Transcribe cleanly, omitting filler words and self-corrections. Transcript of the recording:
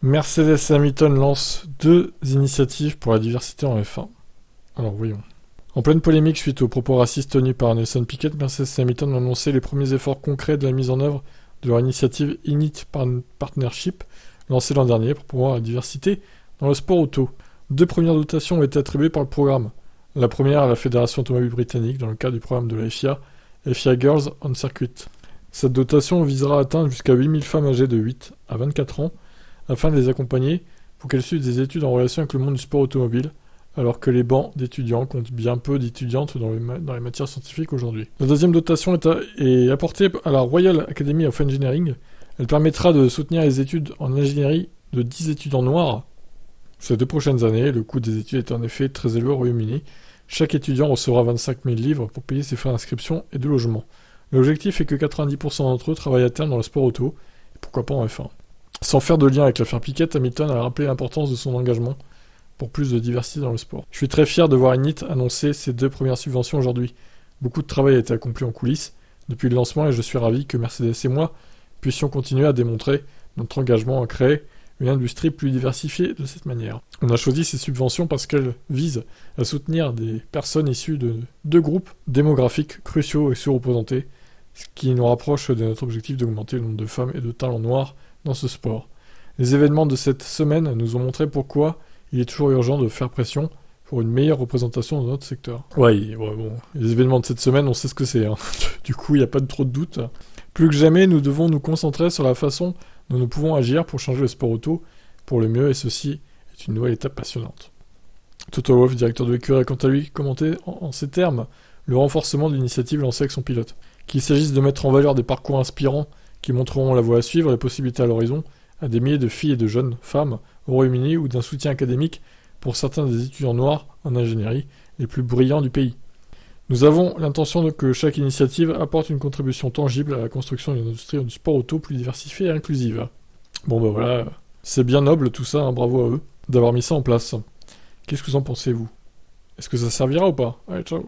Mercedes et Hamilton lancent 2 initiatives pour la diversité en F1. Alors voyons. En pleine polémique suite aux propos racistes tenus par Nelson Piquet, Mercedes et Hamilton ont annoncé les premiers efforts concrets de la mise en œuvre de leur initiative Init Partnership, lancée l'an dernier pour promouvoir la diversité dans le sport auto. 2 premières dotations ont été attribuées par le programme. La première à la Fédération automobile britannique dans le cadre du programme de la FIA Girls on Circuit. Cette dotation visera à atteindre jusqu'à 8000 femmes âgées de 8 à 24 ans afin de les accompagner pour qu'elles suivent des études en relation avec le monde du sport automobile, alors que les bancs d'étudiants comptent bien peu d'étudiantes dans les matières scientifiques aujourd'hui. La deuxième dotation est apportée à la Royal Academy of Engineering. Elle permettra de soutenir les études en ingénierie de 10 étudiants noirs. Ces 2 prochaines années, le coût des études est en effet très élevé au Royaume-Uni. Chaque étudiant recevra 25 000 livres pour payer ses frais d'inscription et de logement. L'objectif est que 90% d'entre eux travaillent à terme dans le sport auto, et pourquoi pas en F1. Sans faire de lien avec l'affaire Piquet, Hamilton a rappelé l'importance de son engagement pour plus de diversité dans le sport. Je suis très fier de voir Init annoncer ses 2 premières subventions aujourd'hui. Beaucoup de travail a été accompli en coulisses depuis le lancement et je suis ravi que Mercedes et moi puissions continuer à démontrer notre engagement à créer une industrie plus diversifiée de cette manière. On a choisi ces subventions parce qu'elles visent à soutenir des personnes issues de 2 groupes démographiques cruciaux et sous-représentés, ce qui nous rapproche de notre objectif d'augmenter le nombre de femmes et de talents noirs dans ce sport. Les événements de cette semaine nous ont montré pourquoi il est toujours urgent de faire pression pour une meilleure représentation dans notre secteur. Ouais, bon, les événements de cette semaine, on sait ce que c'est. Hein. Du coup, il n'y a pas trop de doute. Plus que jamais, nous devons nous concentrer sur la façon dont nous pouvons agir pour changer le sport auto pour le mieux, et ceci est une nouvelle étape passionnante. Toto Wolff, directeur de l'écurie, a quant à lui commenté en ces termes le renforcement de l'initiative lancée avec son pilote. Qu'il s'agisse de mettre en valeur des parcours inspirants qui montreront la voie à suivre et les possibilités à l'horizon à des milliers de filles et de jeunes femmes au Royaume-Uni ou d'un soutien académique pour certains des étudiants noirs en ingénierie les plus brillants du pays. Nous avons l'intention que chaque initiative apporte une contribution tangible à la construction d'une industrie du sport auto plus diversifiée et inclusive. Bon bah voilà, c'est bien noble tout ça, hein, bravo à eux d'avoir mis ça en place. Qu'est-ce que vous en pensez vous? Est-ce que ça servira ou pas? Allez, ciao.